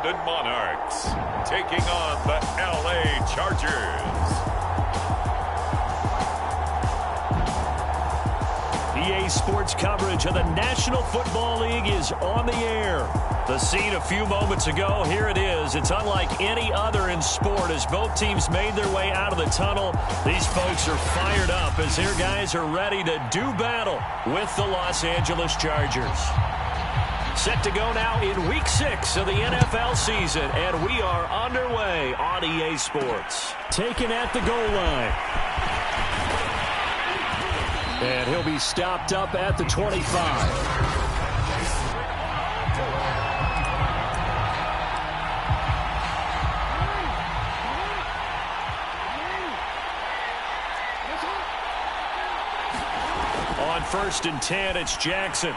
London Monarchs taking on the LA Chargers. EA Sports coverage of the National Football League is on the air. The scene a few moments ago, here it is. It's unlike any other in sport as both teams made their way out of the tunnel. These folks are fired up as their guys are ready to do battle with the Los Angeles Chargers. Set to go now in Week 6 of the NFL season, and we are underway on EA Sports. Taken at the goal line. And he'll be stopped up at the 25. On 1st and 10, it's Jackson.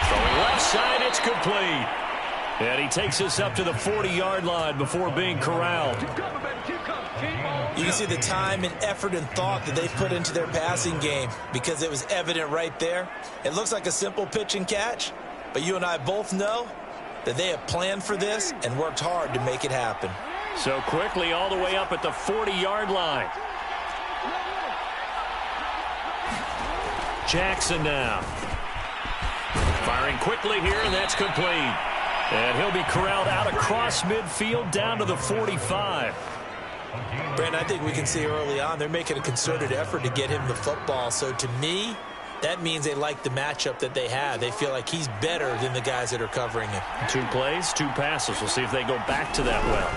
Throwing left side, it's complete. And he takes us up to the 40-yard line before being corralled. You can see the time and effort and thought that they put into their passing game because it was evident right there. It looks like a simple pitch and catch, but you and I both know that they have planned for this and worked hard to make it happen. So quickly all the way up at the 40-yard line. Jackson now. Firing quickly here, and that's complete. And he'll be corralled out across midfield down to the 45. Brandon, I think we can see early on they're making a concerted effort to get him the football. So to me, that means they like the matchup that they have. They feel like he's better than the guys that are covering him. 2 plays, 2 passes. We'll see if they go back to that well.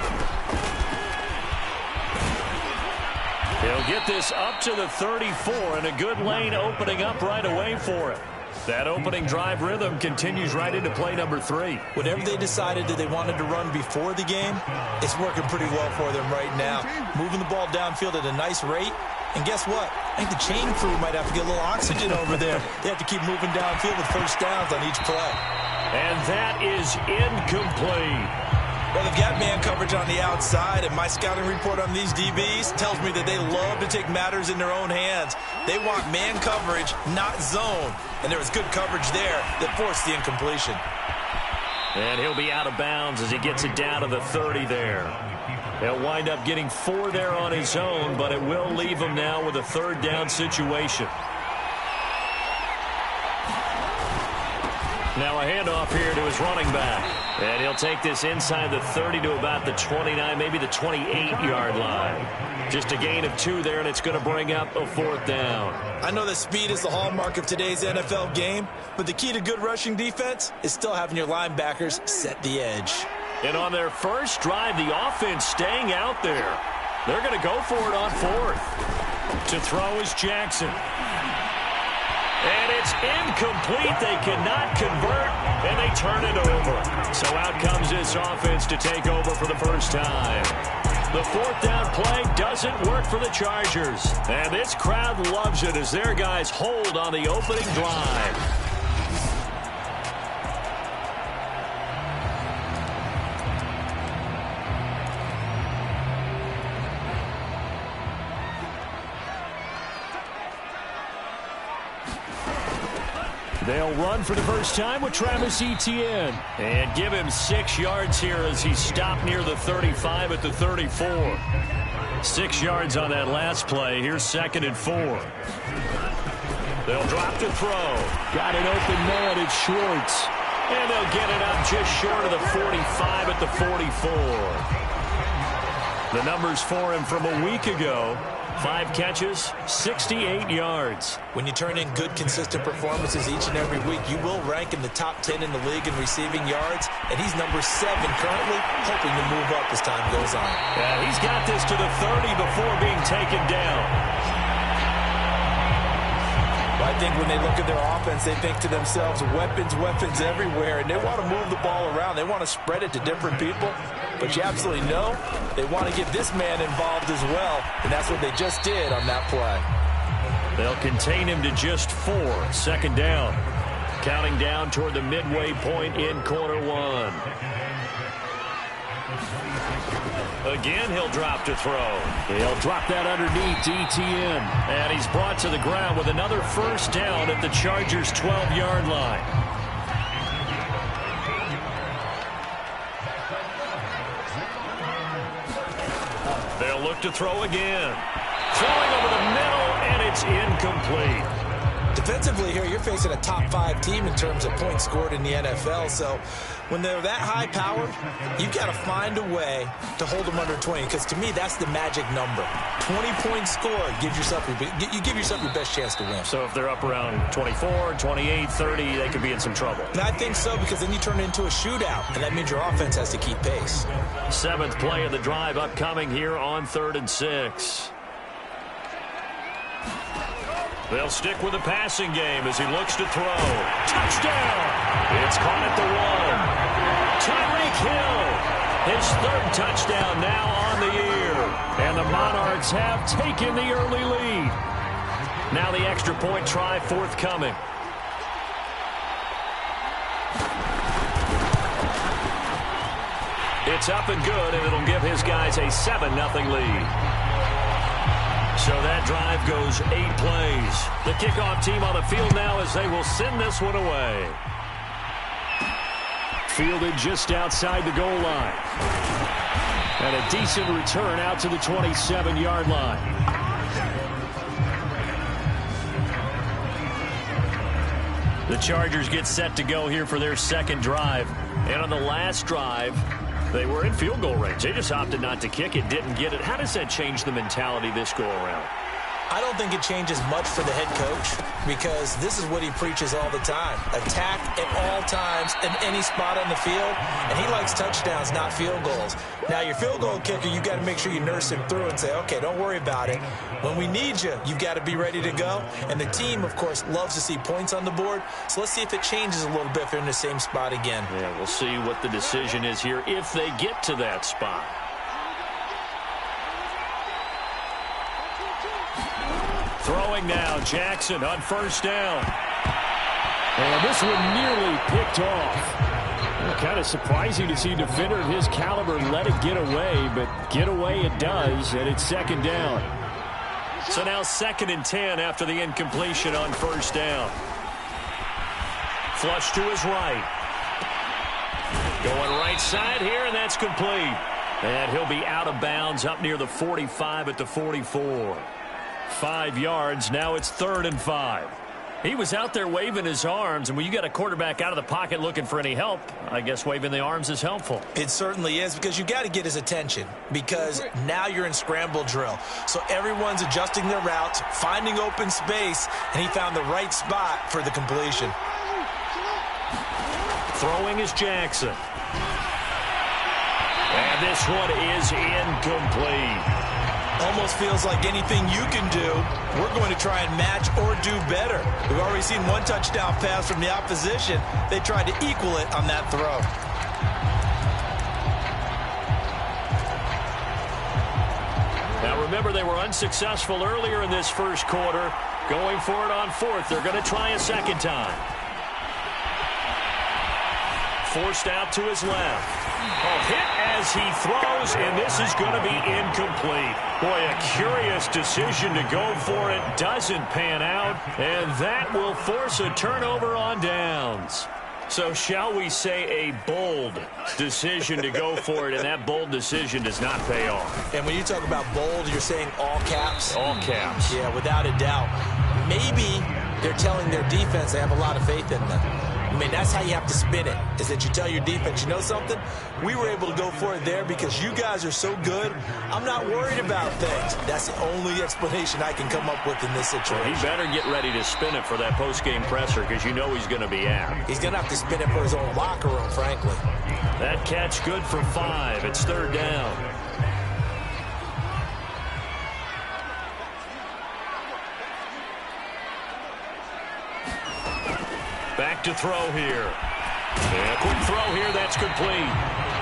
He'll get this up to the 34, and a good lane opening up right away for him. That opening drive rhythm continues right into play number 3. Whatever they decided that they wanted to run before the game, it's working pretty well for them right now. Moving the ball downfield at a nice rate. And guess what? I think the chain crew might have to get a little oxygen over there. They have to keep moving downfield with first downs on each play. And that is incomplete. Well, they've got man coverage on the outside, and my scouting report on these DBs tells me that they love to take matters in their own hands. They want man coverage, not zone. And there was good coverage there that forced the incompletion. And he'll be out of bounds as he gets it down to the 30 there. He'll wind up getting 4 there on his own, but it will leave him now with a 3rd down situation. Now a handoff here to his running back. And he'll take this inside the 30 to about the 29, maybe the 28-yard line. Just a gain of 2 there, and it's going to bring up a 4th down. I know that speed is the hallmark of today's NFL game, but the key to good rushing defense is still having your linebackers set the edge. And on their first drive, the offense staying out there. They're going to go for it on 4th. To throw is Jackson. And it's incomplete. They cannot convert, and they turn it over. So out comes this offense to take over for the first time. The 4th down play doesn't work for the Chargers. And this crowd loves it as their guys hold on the opening drive. They'll run for the first time with Travis Etienne. And give him 6 yards here as he's stopped near the 35 at the 34. 6 yards on that last play. Here's 2nd and 4. They'll drop to throw. Got an open man. It's Schwartz. And they'll get it up just short of the 45 at the 44. The numbers for him from a week ago. 5 catches, 68 yards. When you turn in good, consistent performances each and every week, you will rank in the top 10 in the league in receiving yards, and he's number 7 currently, hoping to move up as time goes on. Yeah, he's got this to the 30 before being taken down. I think when they look at their offense, they think to themselves, weapons everywhere, and they want to move the ball around. They want to spread it to different people, but you absolutely know they want to get this man involved as well, and that's what they just did on that play. They'll contain him to just 4, 2nd down. Counting down toward the midway point in quarter 1. Again, he'll drop to throw. He'll drop that underneath to Etienne. And he's brought to the ground with another first down at the Chargers' 12-yard line. look to throw again. Throwing over the middle, and it's incomplete. Defensively here, you're facing a top 5 team in terms of points scored in the NFL. So when they're that high powered, you've got to find a way to hold them under 20. Because to me, that's the magic number. 20 points scored, you give yourself your best chance to win. So if they're up around 24, 28, 30, they could be in some trouble. And I think so, because then you turn it into a shootout, and that means your offense has to keep pace. 7th play of the drive upcoming here on 3rd and 6. They'll stick with the passing game as he looks to throw. Touchdown! It's caught at the 1. Tyreek Hill, his 3rd touchdown now on the year. And the Monarchs have taken the early lead. Now the extra point try forthcoming. It's up and good, and it'll give his guys a 7-0 lead. So that drive goes 8 plays. The kickoff team on the field now as they will send this one away. Fielded just outside the goal line. And a decent return out to the 27-yard line. The Chargers get set to go here for their 2nd drive. And on the last drive, they were in field goal range. They just opted not to kick it, didn't get it. How does that change the mentality this go-around? I don't think it changes much for the head coach, because this is what he preaches all the time. Attack at all times in any spot on the field, and he likes touchdowns, not field goals. Now, your field goal kicker, you got to make sure you nurse him through and say, okay, don't worry about it. When we need you, you've got to be ready to go. And the team, of course, loves to see points on the board. So let's see if it changes a little bit if they're in the same spot again. Yeah, we'll see what the decision is here if they get to that spot. Throwing now, Jackson on 1st down. And this one nearly picked off. Kind of surprising to see a defender of his caliber let it get away, but get away it does, and it's 2nd down. So now 2nd and 10 after the incompletion on 1st down. Flush to his right. Going right side here, and that's complete. And he'll be out of bounds up near the 45 at the 44. 5 yards. Now it's 3rd and 5. He was out there waving his arms, and when you got a quarterback out of the pocket looking for any help, I guess waving the arms is helpful. It certainly is, because you got to get his attention, because now you're in scramble drill. So everyone's adjusting their routes, finding open space, and he found the right spot for the completion. Throwing is Jackson. And this one is incomplete. Almost feels like anything you can do, we're going to try and match or do better. We've already seen one touchdown pass from the opposition. They tried to equal it on that throw. Now remember, they were unsuccessful earlier in this 1st quarter. Going for it on 4th. They're going to try a 2nd time. Forced out to his left. Hit as he throws, and this is going to be incomplete. Boy, a curious decision to go for it. Doesn't pan out, and that will force a turnover on downs. So shall we say a bold decision to go for it, and that bold decision does not pay off. And when you talk about bold, you're saying all caps? All caps. Yeah, without a doubt. Maybe they're telling their defense they have a lot of faith in them. I mean, that's how you have to spin it, is that you tell your defense, you know something? We were able to go for it there because you guys are so good. I'm not worried about things. That's the only explanation I can come up with in this situation. Well, he better get ready to spin it for that post-game presser, because you know he's going to be out. He's going to have to spin it for his own locker room, frankly. That catch good for 5. It's 3rd down. Back to throw here. And a quick throw here, that's complete.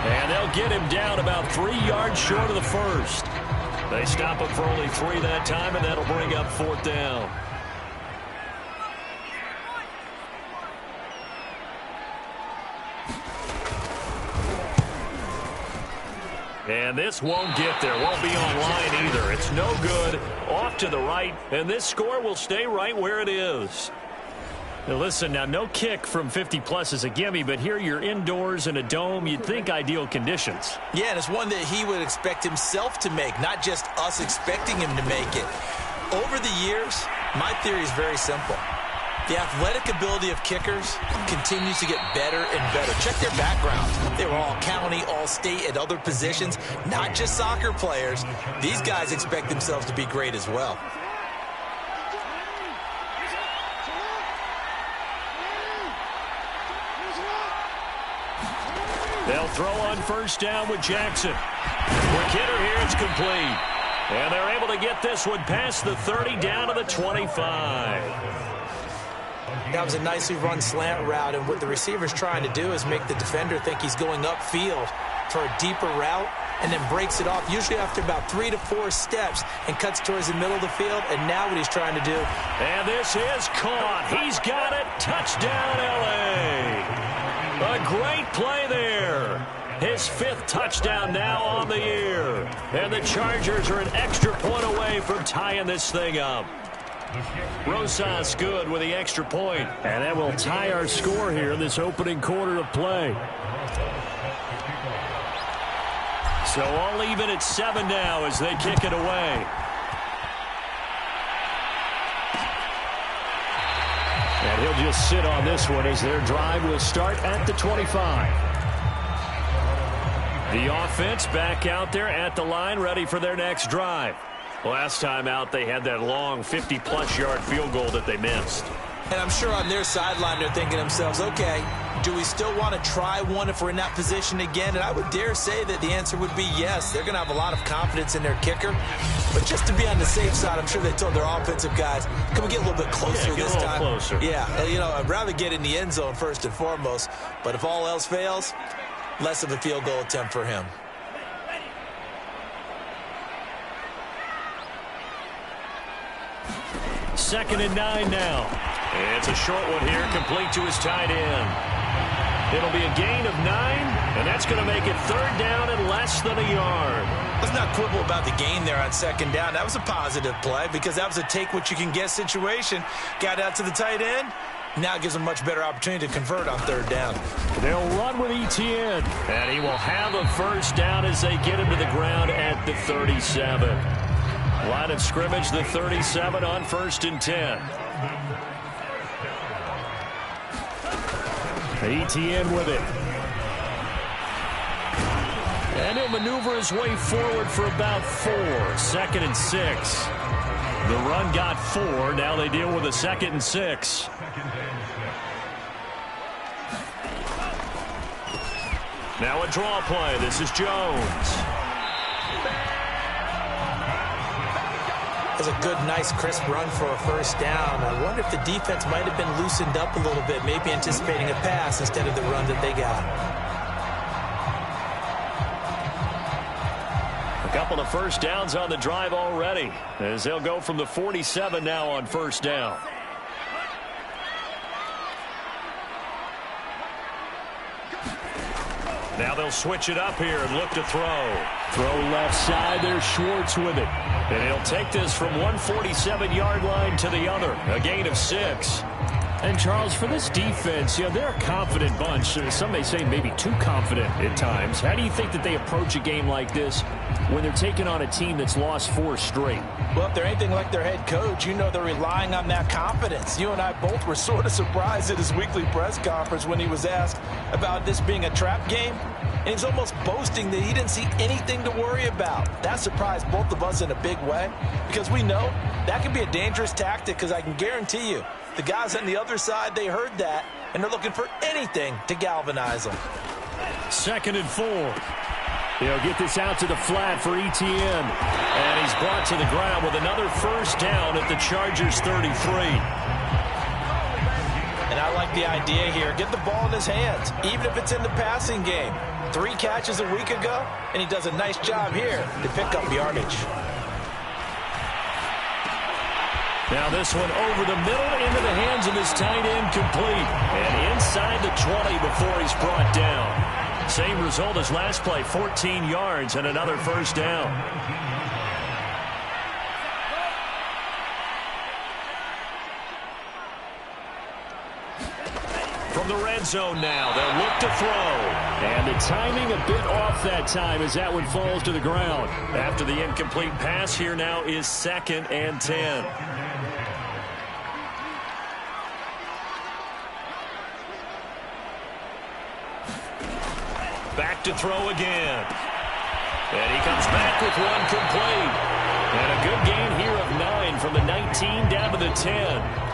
And they'll get him down about 3 yards short of the 1st. They stop him for only 3 that time, and that'll bring up 4th down. And this won't get there. Won't be online either. It's no good. Off to the right, and this score will stay right where it is. Now listen, now no kick from 50-plus is a gimme, but here you're indoors in a dome. You'd think ideal conditions. Yeah, and it's one that he would expect himself to make, not just us expecting him to make it. Over the years, my theory is very simple. The athletic ability of kickers continues to get better and better. Check their background. They were all county, all state, at other positions, not just soccer players. These guys expect themselves to be great as well. They'll throw on first down with Jackson. Quick hitter here, it's complete. And they're able to get this one past the 30 down to the 25. That was a nicely run slant route, and what the receiver's trying to do is make the defender think he's going upfield for a deeper route and then breaks it off, usually after about 3 to 4 steps, and cuts towards the middle of the field. And now what he's trying to do. And this is caught. He's got it. Touchdown, L.A. A great play there. His 5th touchdown now on the year. And the Chargers are an extra point away from tying this thing up. Rosas good with the extra point. And that will tie our score here in this opening quarter of play. So all even at 7 now as they kick it away. And he'll just sit on this one as their drive will start at the 25. The offense back out there at the line, ready for their next drive. Last time out, they had that long 50-plus yard field goal that they missed. And I'm sure on their sideline they're thinking to themselves, okay, do we still want to try one if we're in that position again? And I would dare say that the answer would be yes. They're going to have a lot of confidence in their kicker. But just to be on the safe side, I'm sure they told their offensive guys, can we get a little bit closer this time? Closer. Yeah, you know, I'd rather get in the end zone first and foremost. But if all else fails, less of a field goal attempt for him. Second and 9 now. It's a short one here, complete to his tight end. It'll be a gain of 9, and that's going to make it 3rd down and less than a yard. Let's not quibble about the gain there on 2nd down. That was a positive play because that was a take-what-you-can-get situation. Got out to the tight end. Now it gives them a much better opportunity to convert on 3rd down. They'll run with Etienne. And he will have a first down as they get him to the ground at the 37. Line of scrimmage, the 37 on 1st and 10. Etienne with it. And he'll maneuver his way forward for about 4. 2nd and 6. The run got 4. Now they deal with a 2nd and 6. Now a draw play. This is Jones. That's a good, nice, crisp run for a first down. I wonder if the defense might have been loosened up a little bit, maybe anticipating a pass instead of the run that they got. A couple of first downs on the drive already, as they'll go from the 47 now on first down. Now they'll switch it up here and look to throw. Throw left side. There's Schwartz with it. And he'll take this from 147-yard line to the other. A gain of 6. And, Charles, for this defense, you know, they're a confident bunch. Some may say maybe too confident at times. How do you think that they approach a game like this when they're taking on a team that's lost 4 straight? Well, if they're anything like their head coach, you know they're relying on that confidence. You and I both were sort of surprised at his weekly press conference when he was asked about this being a trap game. And he's almost boasting that he didn't see anything to worry about. That surprised both of us in a big way because we know that can be a dangerous tactic because I can guarantee you the guys on the other side, they heard that, and they're looking for anything to galvanize them. 2nd and 4. They'll get this out to the flat for Etienne. And he's brought to the ground with another first down at the Chargers 33. And I like the idea here. Get the ball in his hands, even if it's in the passing game. 3 catches a week ago, and he does a nice job here to pick up yardage. Now this one over the middle into the hands of his tight end, complete. And inside the 20 before he's brought down. Same result as last play, 14 yards and another first down. From the red zone now, they'll look to throw. And the timing a bit off that time as that one falls to the ground. After the incomplete pass, here now is 2nd and 10. Back to throw again. And he comes back with one complete. And a good gain here of 9 from the 19 down to the 10.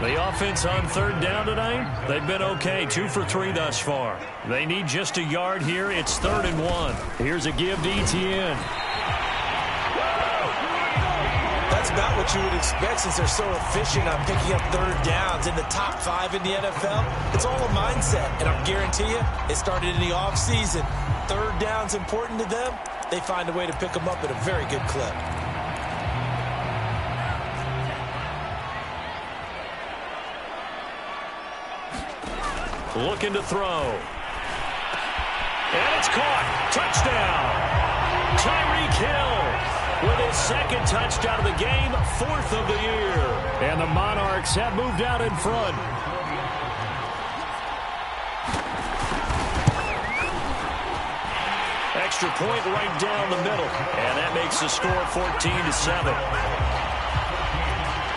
The offense on 3rd down tonight, they've been okay. 2 for 3 thus far. They need just a yard here. It's 3rd and 1. Here's a give to Etienne. That's about what you would expect since they're so efficient on picking up 3rd downs in the top 5 in the NFL. It's all a mindset, and I'll guarantee you it started in the offseason. 3rd down's important to them. They find a way to pick them up at a very good clip. Looking to throw. And it's caught. Touchdown. Tyreek Hill with his 2nd touchdown of the game, 4th of the year. And the Monarchs have moved out in front. Extra point right down the middle. And that makes the score 14-7.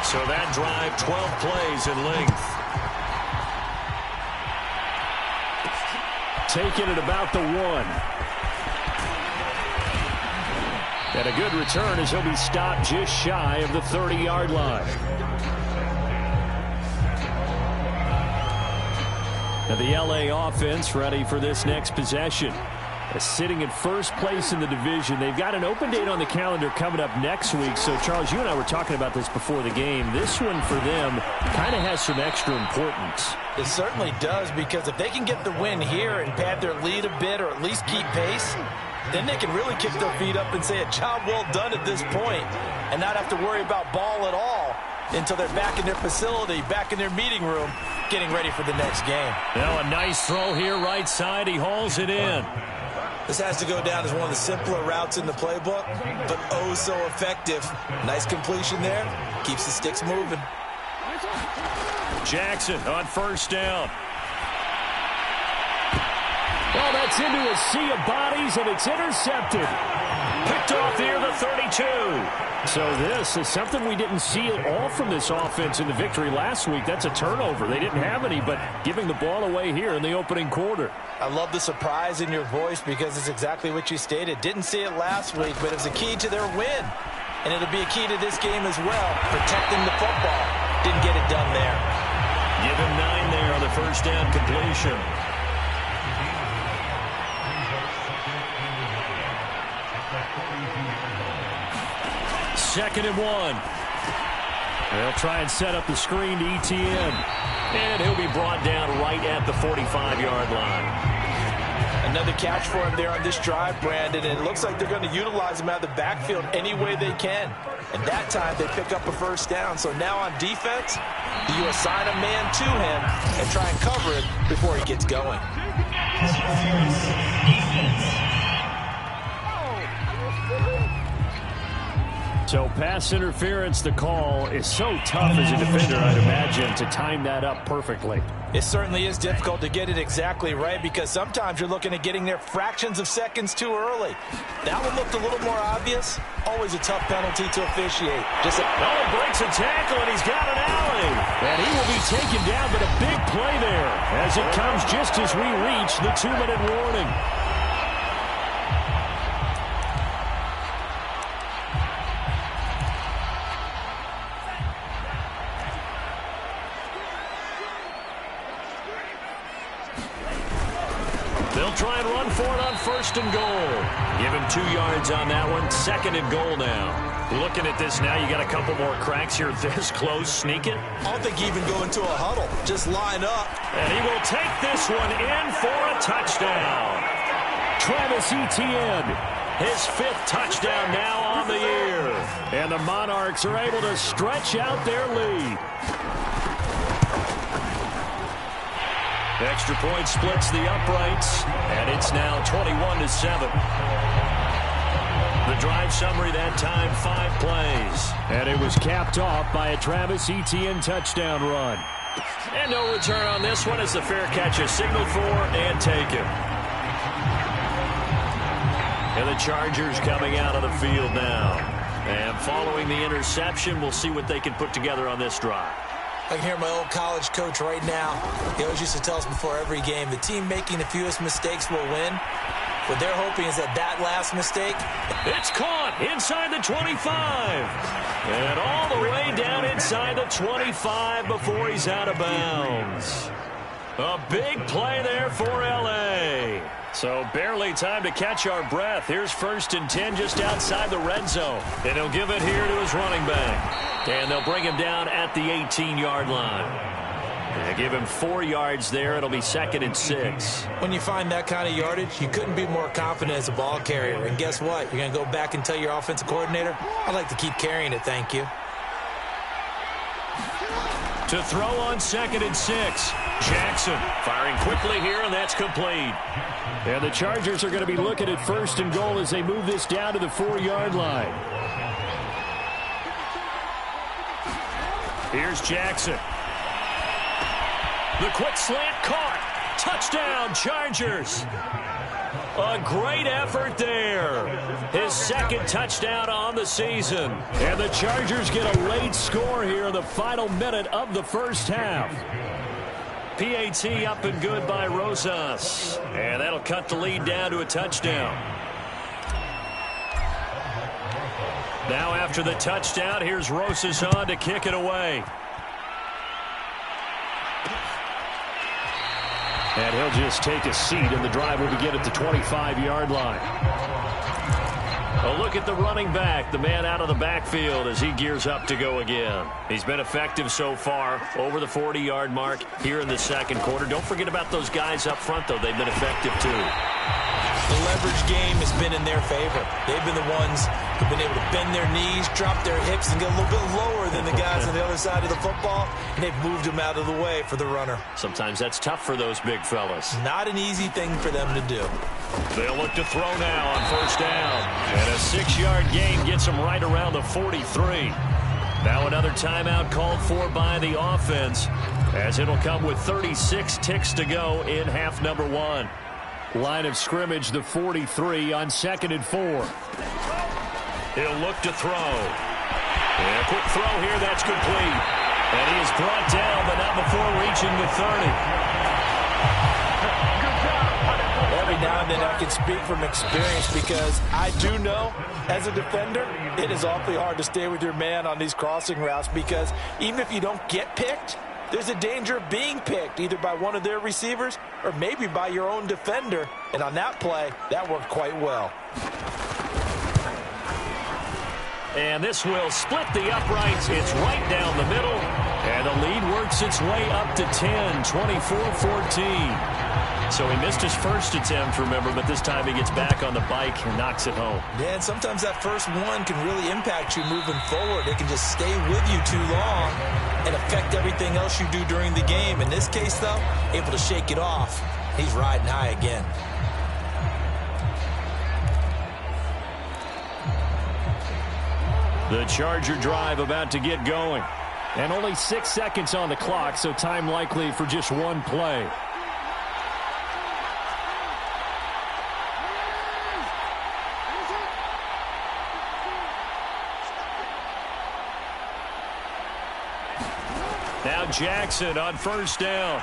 So that drive, 12 plays in length. Taking it about the 1. And a good return as he'll be stopped just shy of the 30-yard line. Now the LA offense ready for this next possession. Sitting in first place in the division. They've got an open date on the calendar coming up next week. So, Charles, you and I were talking about this before the game. This one for them kind of has some extra importance. It certainly does, because if they can get the win here and pad their lead a bit or at least keep pace, then they can really kick their feet up and say a job well done at this point and not have to worry about ball at all until they're back in their facility, back in their meeting room, getting ready for the next game. Now a nice throw here right side. He hauls it in. This has to go down as one of the simpler routes in the playbook, but oh so effective. Nice completion there. Keeps the sticks moving. Jackson on 1st down. Well, that's into a sea of bodies, and it's intercepted. Picked off near the 32. So this is something we didn't see at all from this offense in the victory last week. That's a turnover. They didn't have any, but giving the ball away here in the opening quarter. I love the surprise in your voice because it's exactly what you stated. Didn't see it last week, but it was a key to their win. And it'll be a key to this game as well, protecting the football. Didn't get it done there. Give him 9 there on the 1st down completion. Second and 1. They'll try and set up the screen to Etienne. And he'll be brought down right at the 45-yard line. Another catch for him there on this drive, Brandon. And it looks like they're going to utilize him out of the backfield any way they can. And that time they pick up a 1st down. So now on defense, you assign a man to him and try and cover it before he gets going. So pass interference, the call is so tough as a defender, I'd imagine, to time that up perfectly. It certainly is difficult to get it exactly right because sometimes you're looking at getting there fractions of seconds too early. That one looked a little more obvious. Always a tough penalty to officiate. Breaks a tackle, and he's got an alley. And he will be taken down, but a big play there as it comes just as we reach the 2-minute warning. They'll try and run for it on 1st and goal. Give him 2 yards on that one. 2nd and goal now. Looking at this now, you got a couple more cracks here. This close, sneak it. I don't think even go into a huddle. Just line up. And he will take this one in for a touchdown. Travis Etienne. His 5th touchdown now on the year. And the Monarchs are able to stretch out their lead. Extra point splits the uprights, and it's now 21-7. The drive summary that time, 5 plays. And it was capped off by a Travis Etienne touchdown run. And no return on this one as the fair catch is signaled for and taken. And the Chargers coming out of the field now. And following the interception, we'll see what they can put together on this drive. I can hear my old college coach right now. He always used to tell us before every game, the team making the fewest mistakes will win. What they're hoping is that last mistake. It's caught inside the 25. And all the way down inside the 25 before he's out of bounds. A big play there for L.A. So barely time to catch our breath. Here's 1st and 10 just outside the red zone. And he'll give it here to his running back. And they'll bring him down at the 18-yard line. And give him 4 yards there. It'll be 2nd and 6. When you find that kind of yardage, you couldn't be more confident as a ball carrier. And guess what? You're going to go back and tell your offensive coordinator, I'd like to keep carrying it, thank you. To throw on 2nd and 6. Jackson firing quickly here, and that's complete. And the Chargers are going to be looking at 1st and goal as they move this down to the 4-yard line. Here's Jackson. The quick slant caught. Touchdown, Chargers. A great effort there. His 2nd touchdown on the season. And the Chargers get a late score here in the final minute of the first half. PAT up and good by Rosas. And that'll cut the lead down to a touchdown. Now after the touchdown, here's Rosas on to kick it away. And he'll just take a seat, and the drive will begin at the 25-yard line. A look at the running back, the man out of the backfield as he gears up to go again. He's been effective so far, over the 40-yard mark here in the 2nd quarter. Don't forget about those guys up front, though. They've been effective, too. The leverage game has been in their favor. They've been the ones who've been able to bend their knees, drop their hips, and get a little bit lower than the guys on the other side of the football, and they've moved them out of the way for the runner. Sometimes that's tough for those big fellas. Not an easy thing for them to do. They'll look to throw now on 1st down. And a 6-yard gain gets them right around the 43. Now another timeout called for by the offense, as it'll come with 36 ticks to go in half number 1. Line of scrimmage, the 43 on 2nd and 4. He'll look to throw. And a quick throw here, that's complete. And he is brought down, but not before reaching the 30. Every now and then I can speak from experience because I do know, as a defender, it is awfully hard to stay with your man on these crossing routes because even if you don't get picked, there's a danger of being picked either by one of their receivers or maybe by your own defender. And on that play, that worked quite well. And this will split the uprights. It's right down the middle. And the lead works its way up to 10, 24-14. So he missed his first attempt, remember, but this time he gets back on the bike and knocks it home. Yeah, and sometimes that first one can really impact you moving forward. It can just stay with you too long and affect everything else you do during the game. In this case, though, able to shake it off. He's riding high again. The Charger drive about to get going. And only 6 seconds on the clock, so time likely for just one play. Now Jackson on 1st down.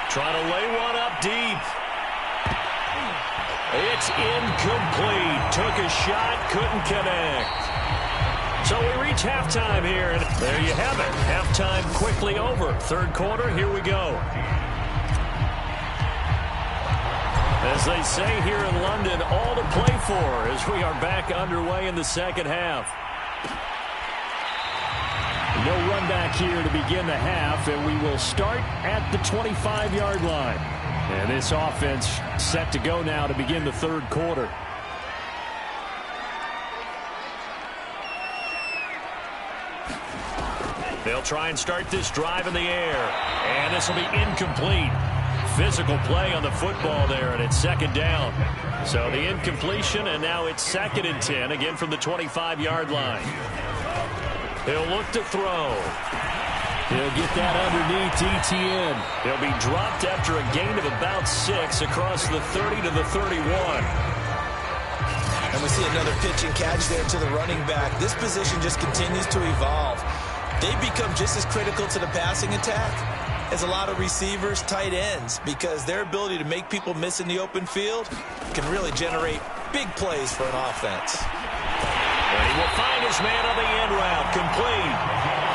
Trying to lay one up deep. It's incomplete. Took a shot, couldn't connect. So we reach halftime here, and there you have it. Halftime quickly over. 3rd quarter, here we go. As they say here in London, all to play for as we are back underway in the 2nd half. No run back here to begin the half, and we will start at the 25-yard line. And this offense set to go now to begin the 3rd quarter. They'll try and start this drive in the air. And this will be incomplete. Physical play on the football there, and it's 2nd down. So the incompletion, and now it's 2nd and 10, again from the 25-yard line. He'll look to throw. He'll get that underneath ETN. He'll be dropped after a gain of about 6 across the 30 to the 31. And we see another pitch and catch there to the running back. This position just continues to evolve. They become just as critical to the passing attack as a lot of receivers, tight ends, because their ability to make people miss in the open field can really generate big plays for an offense. And he will find his man on the end route, complete.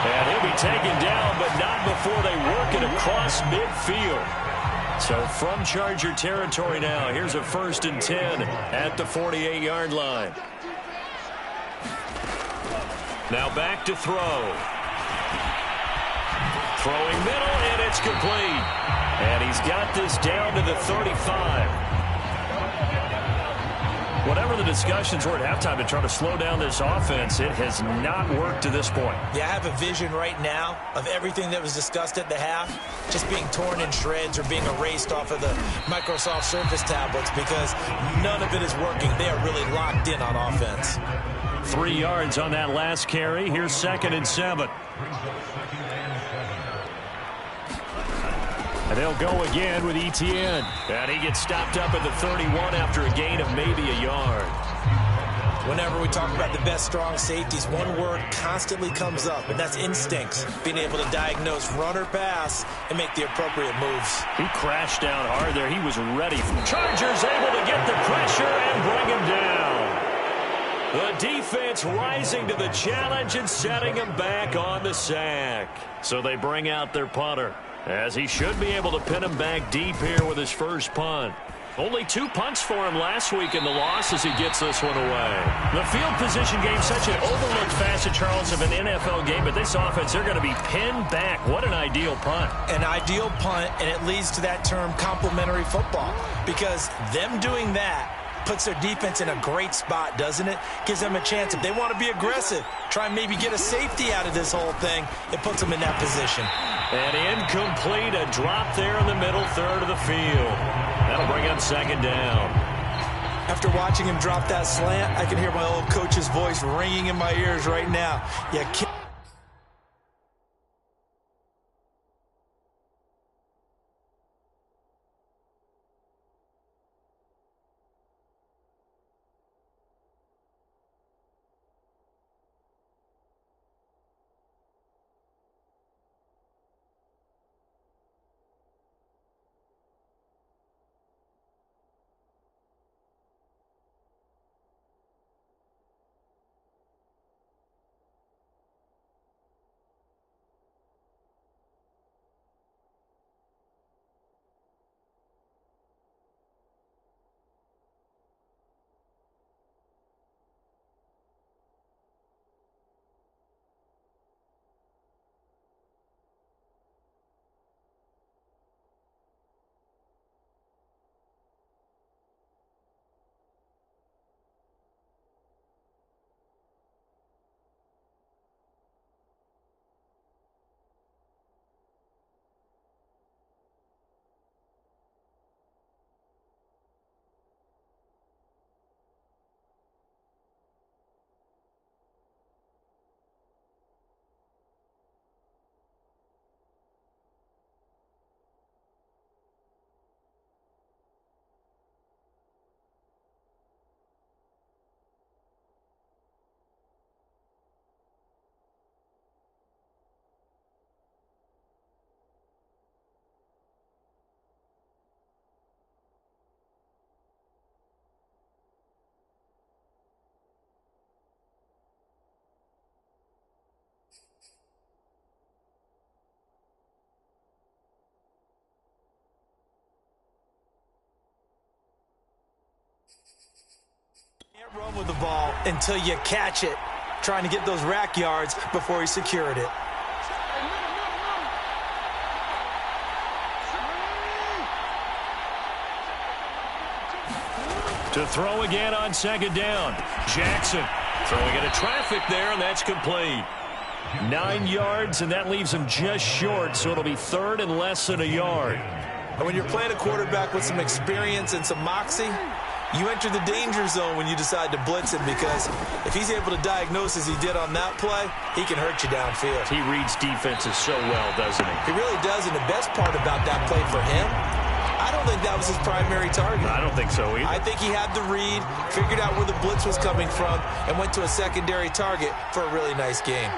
And he'll be taken down, but not before they work it across midfield. So from Charger territory now, here's a 1st and 10 at the 48-yard line. Now back to throw. Throwing middle, and it's complete. And he's got this down to the 35. Whatever the discussions were at halftime to try to slow down this offense, it has not worked to this point. Yeah, I have a vision right now of everything that was discussed at the half just being torn in shreds or being erased off of the Microsoft Surface tablets because none of it is working. They are really locked in on offense. 3 yards on that last carry. Here's 2nd and 7. And they'll go again with ETN. And he gets stopped up at the 31 after a gain of maybe a yard. Whenever we talk about the best strong safeties, one word constantly comes up, and that's instincts. Being able to diagnose run or pass and make the appropriate moves. He crashed down hard there. He was ready. Chargers able to get the pressure and bring him down. The defense rising to the challenge and setting him back on the sack. So they bring out their punter, as he should be able to pin him back deep here with his first punt. Only 2 punts for him last week in the loss as he gets this one away. The field position game, such an overlooked facet, Charles, of an NFL game, but this offense, they're going to be pinned back. What an ideal punt. An ideal punt, and it leads to that term complementary football, because them doing that puts their defense in a great spot, doesn't it? Gives them a chance. If they want to be aggressive, try and maybe get a safety out of this whole thing, it puts them in that position. And incomplete, a drop there in the middle third of the field. That'll bring up 2nd down. After watching him drop that slant, I can hear my old coach's voice ringing in my ears right now. You can't. Can't run with the ball until you catch it, trying to get those rack yards before he secured it. To throw again on 2nd down. Jackson throwing into traffic there, and that's complete. 9 yards, and that leaves him just short, so it'll be 3rd and less than a yard. And when you're playing a quarterback with some experience and some moxie, You enter the danger zone when you decide to blitz him, because if he's able to diagnose as he did on that play, he can hurt you downfield. He reads defenses so well, doesn't he? He really does, and the best part about that play for him, I don't think that was his primary target. I don't think so either. I think he had the read, figured out where the blitz was coming from, and went to a secondary target for a really nice game.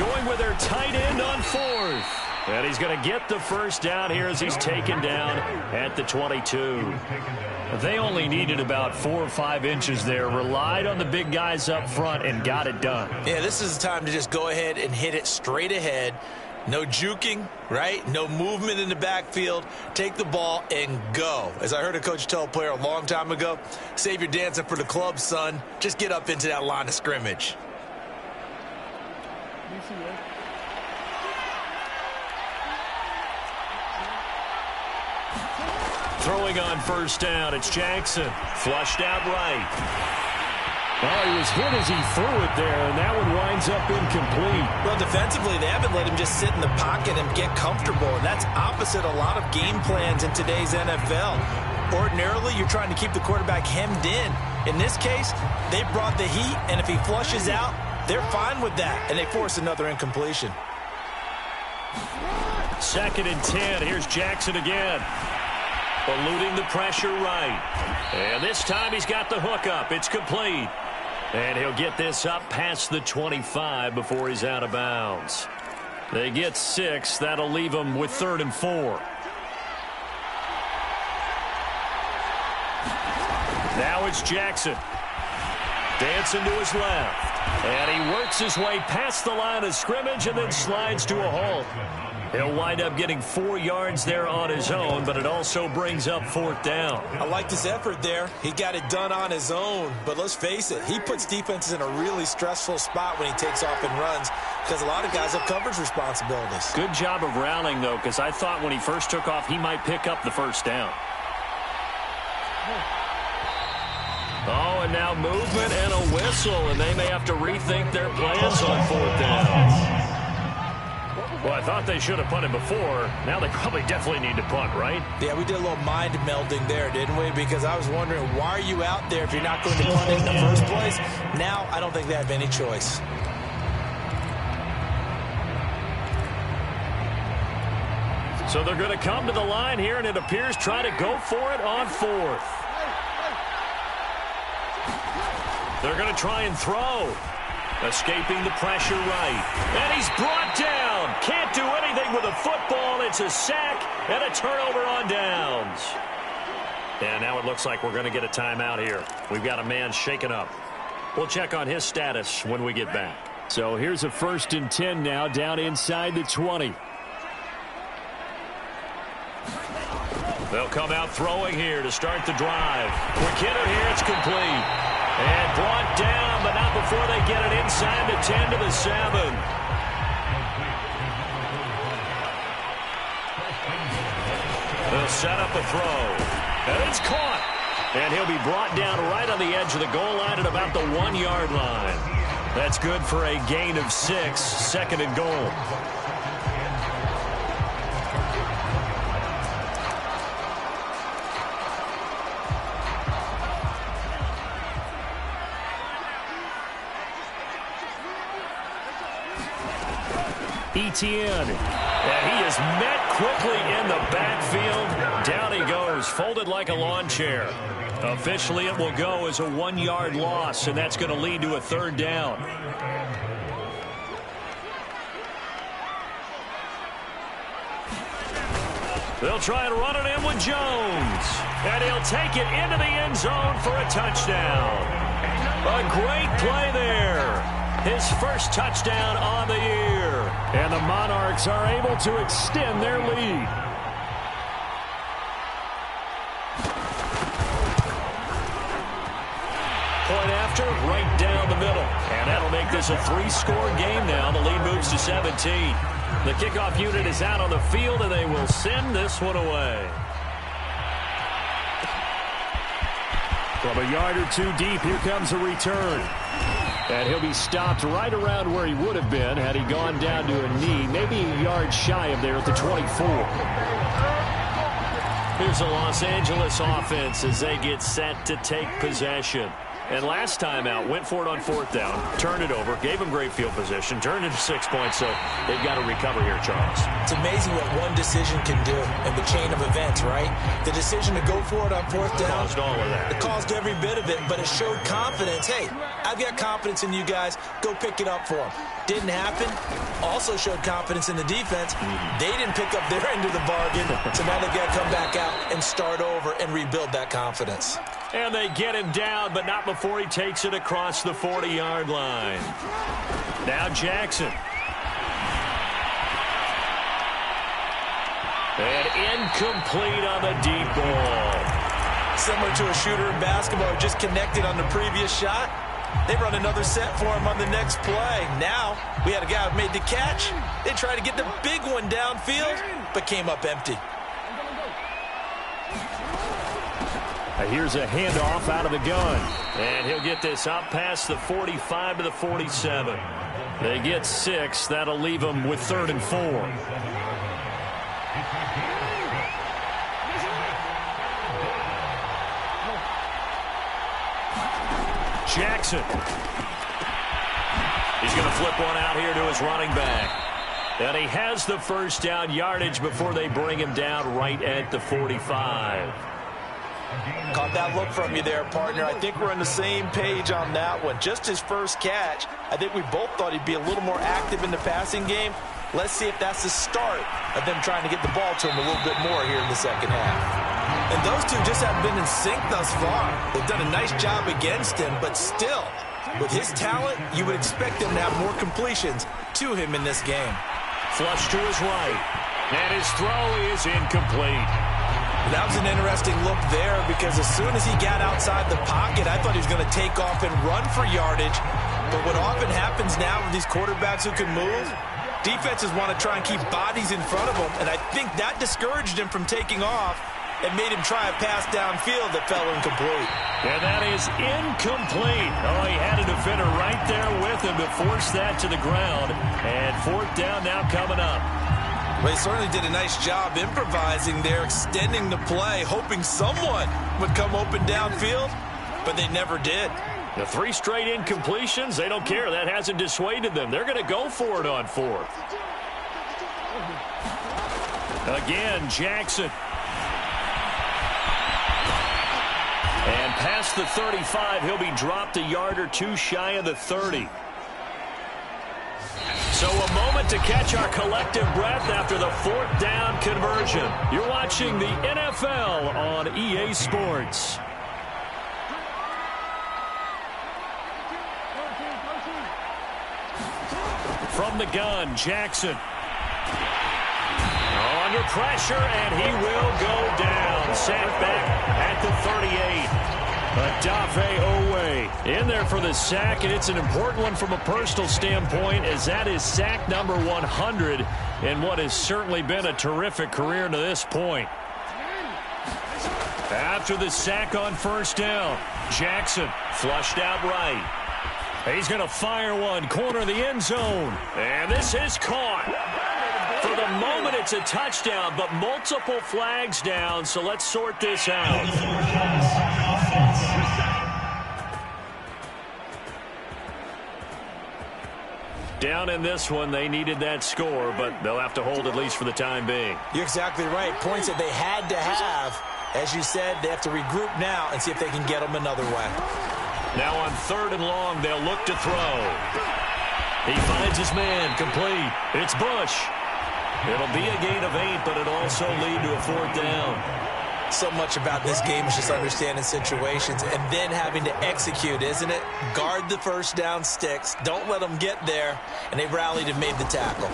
Going with their tight end on fourth. And he's going to get the first down here as he's taken down at the 22. They only needed about 4 or 5 inches there, relied on the big guys up front, and got it done. Yeah, this is the time to just go ahead and hit it straight ahead. No juking, right? No movement in the backfield. Take the ball and go. As I heard a coach tell a player a long time ago, save your dancing for the club, son. Just get up into that line of scrimmage. Throwing on first down, it's Jackson. Flushed out right. Oh, he was hit as he threw it there, and that one winds up incomplete. Well, defensively, they haven't let him just sit in the pocket and get comfortable, and that's opposite a lot of game plans in today's NFL. Ordinarily, you're trying to keep the quarterback hemmed in. In this case, they brought the heat, and if he flushes out, they're fine with that, and they force another incompletion. 2nd and 10. Here's Jackson again. Eluding the pressure right. And this time he's got the hook up. It's complete. And he'll get this up past the 25 before he's out of bounds. They get 6. That'll leave them with 3rd and 4. Now it's Jackson. Dancing to his left. And he works his way past the line of scrimmage and then slides to a halt. He'll wind up getting 4 yards there on his own, but it also brings up 4th down. I like this effort there. He got it done on his own, but let's face it, he puts defenses in a really stressful spot when he takes off and runs, because a lot of guys have coverage responsibilities. Good job of rallying, though, because I thought when he first took off, he might pick up the first down. Oh, and now movement and a whistle, and they may have to rethink their plans on 4th down. Well, I thought they should have punted before. Now they probably definitely need to punt, right? Yeah, we did a little mind melding there, didn't we? Because I was wondering, why are you out there if you're not going to punt it in the first place? Now, I don't think they have any choice. So they're going to come to the line here, and it appears try to go for it on 4th. They're going to try and throw. Escaping the pressure right. And he's brought down. Can't do anything with a football. It's a sack and a turnover on downs. And now it looks like we're going to get a timeout here. We've got a man shaken up. We'll check on his status when we get back. So here's a 1st and 10 now, down inside the 20. They'll come out throwing here to start the drive. Quick hitter here. It's complete. And brought down, but not before they get it inside the 10 to the 7. They'll set up a throw. And it's caught. And he'll be brought down right on the edge of the goal line at about the 1-yard line. That's good for a gain of 6, 2nd and goal. Etienne, and he is met quickly in the backfield. Down he goes, folded like a lawn chair. Officially, it will go as a 1-yard loss, and that's going to lead to a 3rd down. They'll try and run it in with Jones, and he'll take it into the end zone for a touchdown. A great play there. His first touchdown on the year. And the Monarchs are able to extend their lead. Point after, right down the middle. And that'll make this a 3-score game now. The lead moves to 17. The kickoff unit is out on the field, and they will send this one away. From a yard or 2 deep, here comes a return. And he'll be stopped right around where he would have been had he gone down to a knee, maybe a yard shy of there at the 24. Here's the Los Angeles offense as they get set to take possession. And last time out, went for it on 4th down, turned it over, gave them great field position, turned it to 6 points, so they've got to recover here, Charles. It's amazing what one decision can do in the chain of events, right? The decision to go for it on 4th down. Caused all of that. It caused every bit of it, but it showed confidence. Hey, I've got confidence in you guys. Go pick it up for them. Didn't happen. Also showed confidence in the defense. They didn't pick up their end of the bargain, so now they've got to come back out and start over and rebuild that confidence. And they get him down, but not before he takes it across the 40-yard line. Now Jackson. And incomplete on the deep ball. Similar to a shooter in basketball who just connected on the previous shot. They run another set for him on the next play. Now, we had a guy who made the catch. They tried to get the big one downfield, but came up empty. Here's a handoff out of the gun. And he'll get this up past the 45 to the 47. They get 6. That'll leave them with 3rd and 4. Jackson. He's going to flip one out here to his running back. And he has the 1st down yardage before they bring him down right at the 45. Caught that look from you there, partner. I think we're on the same page on that one. Just his first catch. I think we both thought he'd be a little more active in the passing game. Let's see if that's the start of them trying to get the ball to him a little bit more here in the second half. And those two just haven't been in sync thus far. They've done a nice job against him, but still, with his talent, you would expect them to have more completions to him in this game. Flush to his right. And his throw is incomplete. That was an interesting look there because as soon as he got outside the pocket, I thought he was going to take off and run for yardage. But what often happens now with these quarterbacks who can move, defenses want to try and keep bodies in front of them, and I think that discouraged him from taking off and made him try a pass downfield that fell incomplete. And that is incomplete. Oh, he had a defender right there with him to force that to the ground. And 4th down now coming up. Well, he certainly did a nice job improvising there, extending the play, hoping someone would come open downfield, but they never did. The 3 straight incompletions, they don't care. That hasn't dissuaded them. They're going to go for it on 4th. Again, Jackson. And past the 35, he'll be dropped a yard or 2 shy of the 30. So a moment to catch our collective breath after the 4th down conversion. You're watching the NFL on EA Sports. From the gun, Jackson. Under pressure, and he will go down. Sacked back at the 38. Adafe Owe in there for the sack, and it's an important one from a personal standpoint as that is sack number 100 in what has certainly been a terrific career to this point. After the sack on 1st down, Jackson flushed out right. He's going to fire one, corner of the end zone, and this is caught. For the moment, it's a touchdown, but multiple flags down, so let's sort this out. Down in this one, they needed that score, but they'll have to hold at least for the time being. You're exactly right. Points that they had to have. As you said, they have to regroup now and see if they can get them another way. Now on 3rd and long, they'll look to throw. He finds his man, complete. It's Bush. It'll be a gain of 8, but it'll also lead to a 4th down. So much about this game is just understanding situations and then having to execute, isn't it? Guard the 1st down sticks. Don't let them get there. And they rallied and made the tackle.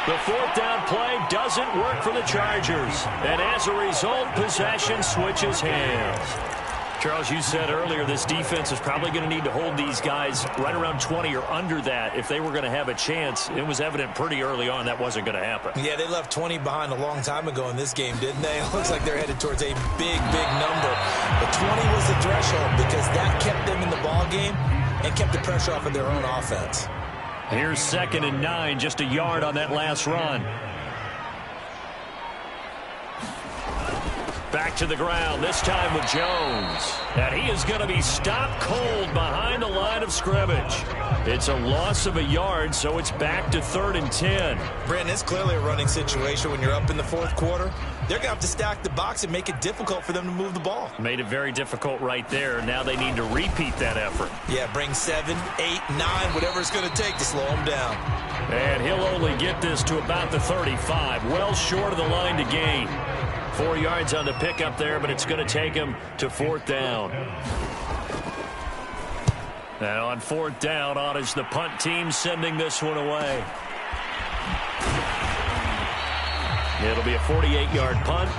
The 4th down play doesn't work for the Chargers. And as a result, possession switches hands. Charles, you said earlier this defense is probably going to need to hold these guys right around 20 or under that if they were going to have a chance. It was evident pretty early on that wasn't going to happen. Yeah, they left 20 behind a long time ago in this game, didn't they? It looks like they're headed towards a big, big number. But 20 was the threshold because that kept them in the ball game and kept the pressure off of their own offense. Here's 2nd and 9, just a yard on that last run. Back to the ground, this time with Jones. And he is going to be stopped cold behind the line of scrimmage. It's a loss of a yard, so it's back to 3rd and 10. Brandon, it's clearly a running situation when you're up in the 4th quarter. They're going to have to stack the box and make it difficult for them to move the ball. Made it very difficult right there. Now they need to repeat that effort. Yeah, bring 7, 8, 9, whatever it's going to take to slow them down. And he'll only get this to about the 35. Well short of the line to gain. 4 yards on the pickup there, but it's going to take him to 4th down. And on 4th down, on is the punt team sending this one away. It'll be a 48-yard punt.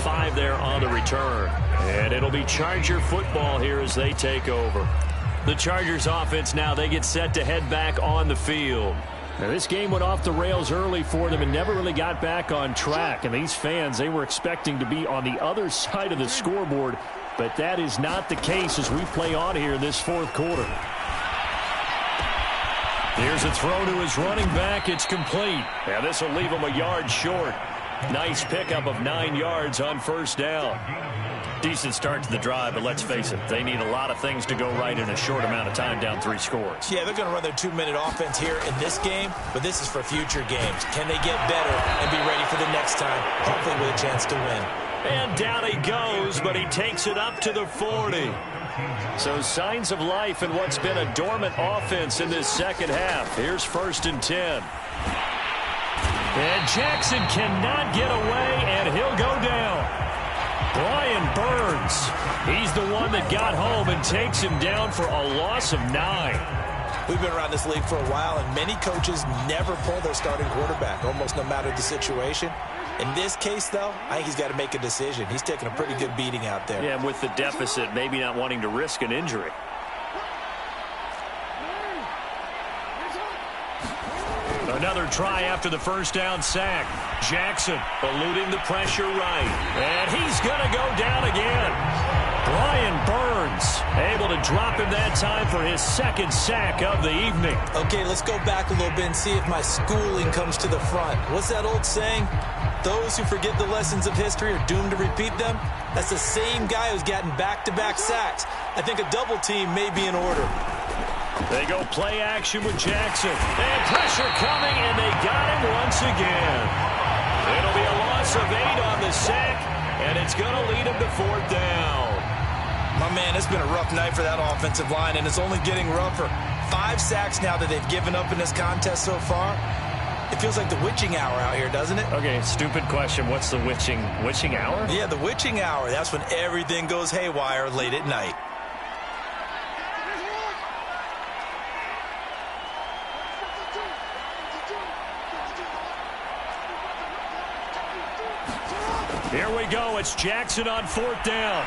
5 there on the return. And it'll be Charger football here as they take over. The Chargers offense now, they get set to head back on the field. Now, this game went off the rails early for them and never really got back on track. And these fans, they were expecting to be on the other side of the scoreboard. But that is not the case as we play on here in this 4th quarter. Here's a throw to his running back. It's complete. Now, this will leave him a yard short. Nice pickup of 9 yards on 1st down. Decent start to the drive, but let's face it, they need a lot of things to go right in a short amount of time down 3 scores. Yeah, they're going to run their 2-minute offense here in this game, but this is for future games. Can they get better and be ready for the next time, hopefully with a chance to win? And down he goes, but he takes it up to the 40. So signs of life in what's been a dormant offense in this second half. Here's 1st and 10. And Jackson cannot get away, and he'll go down. Brian Burns, he's the one that got home and takes him down for a loss of 9. We've been around this league for a while, and many coaches never pull their starting quarterback, almost no matter the situation. In this case, though, I think he's got to make a decision. He's taking a pretty good beating out there. Yeah, with the deficit, maybe not wanting to risk an injury. Another try after the 1st down sack. Jackson eluding the pressure right. And he's going to go down again. Brian Burns able to drop him that time for his 2nd sack of the evening. Okay, let's go back a little bit and see if my schooling comes to the front. What's that old saying? Those who forget the lessons of history are doomed to repeat them. That's the same guy who's gotten back-to-back sacks. I think a double team may be in order. They go play action with Jackson. And pressure coming, and they got him once again. It'll be a loss of 8 on the sack, and it's going to lead him to 4th down. My man, it's been a rough night for that offensive line, and it's only getting rougher. 5 sacks now that they've given up in this contest so far. It feels like the witching hour out here, doesn't it? Okay, stupid question. What's the witching hour? Yeah, the witching hour. That's when everything goes haywire late at night. Here we go. It's Jackson on 4th down.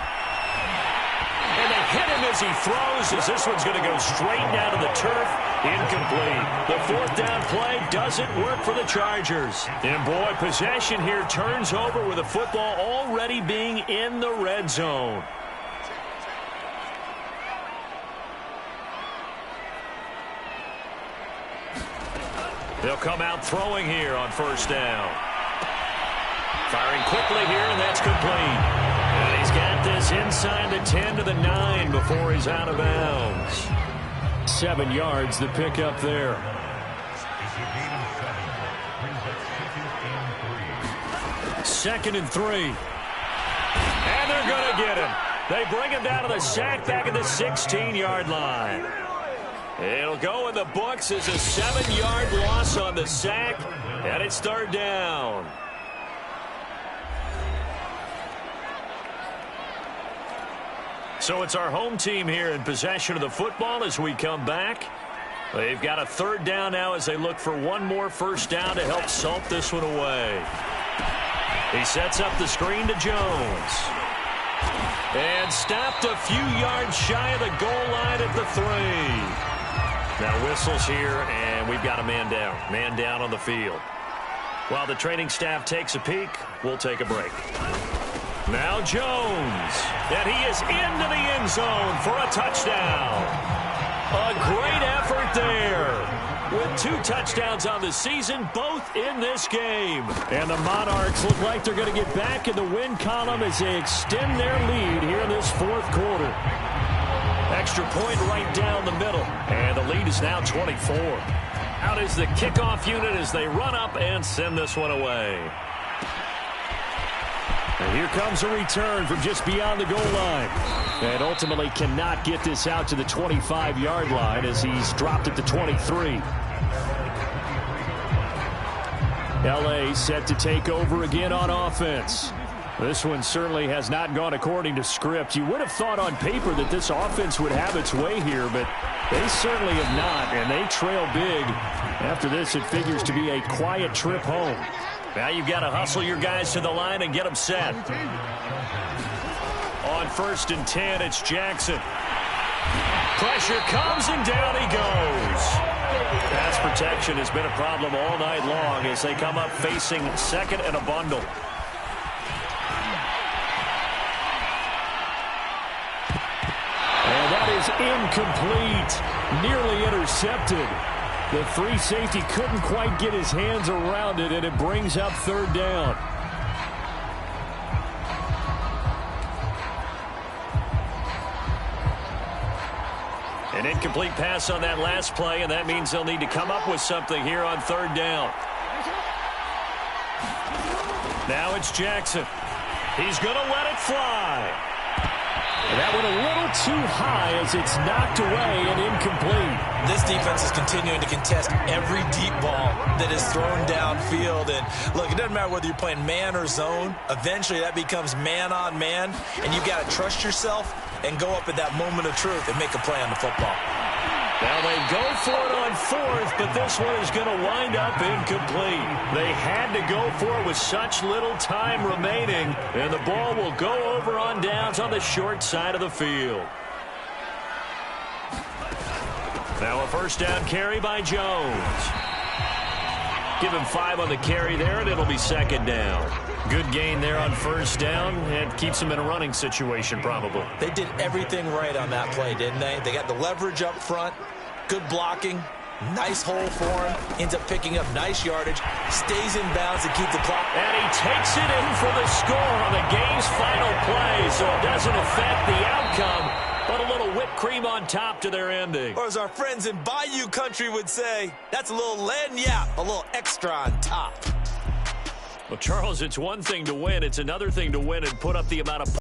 And they hit him as he throws, as this one's going to go straight down to the turf. Incomplete. The 4th down play doesn't work for the Chargers. And boy, possession here turns over with the football already being in the red zone. They'll come out throwing here on 1st down. Firing quickly here, and that's complete. And he's got this inside the 10 to the 9 before he's out of bounds. 7 yards, the pickup there. Second and 3. And they're going to get him. They bring him down to the sack back at the 16-yard line. It'll go in the books as a 7-yard loss on the sack, and it's 3rd down. So it's our home team here in possession of the football as we come back. They've got a 3rd down now as they look for one more 1st down to help salt this one away. He sets up the screen to Jones. And stopped a few yards shy of the goal line at the 3. Now whistles here, and we've got a man down. Man down on the field. While the training staff takes a peek, we'll take a break. Now Jones, and he is into the end zone for a touchdown. A great effort there. with 2 touchdowns on the season, both in this game. And the Monarchs look like they're going to get back in the win column as they extend their lead here in this 4th quarter. Extra point right down the middle. And the lead is now 24. Out is the kickoff unit as they run up and send this one away. And here comes a return from just beyond the goal line. And ultimately cannot get this out to the 25-yard line as he's dropped at the 23. L.A. set to take over again on offense. This one certainly has not gone according to script. You would have thought on paper that this offense would have its way here, but they certainly have not, and they trail big. After this, it figures to be a quiet trip home. Now you've got to hustle your guys to the line and get them set. On 1st and 10, it's Jackson. Pressure comes, and down he goes. Pass protection has been a problem all night long as they come up facing 2nd and a bundle. And that is incomplete. Nearly intercepted. The free safety couldn't quite get his hands around it, and it brings up 3rd down. An incomplete pass on that last play, and that means they'll need to come up with something here on 3rd down. Now it's Jackson. He's going to let it fly. That went a little too high as it's knocked away and incomplete. This defense is continuing to contest every deep ball that is thrown downfield. And look, it doesn't matter whether you're playing man or zone. Eventually that becomes man on man, and you've got to trust yourself and go up at that moment of truth and make a play on the football. Now they go for it on 4th, but this one is going to wind up incomplete. They had to go for it with such little time remaining, and the ball will go over on downs on the short side of the field. Now a 1st down carry by Jones. Give him 5 on the carry there, and it'll be 2nd down. Good gain there on 1st down, and keeps him in a running situation probably. They did everything right on that play, didn't they? They got the leverage up front, good blocking, nice hole for him, ends up picking up nice yardage, stays in bounds to keep the clock. And he takes it in for the score on the game's final play, so it doesn't affect the outcome, but a little whipped cream on top to their ending. Or as our friends in Bayou Country would say, that's a little lagniappe, a little extra on top. Well, Charles, it's one thing to win. It's another thing to win and put up the amount of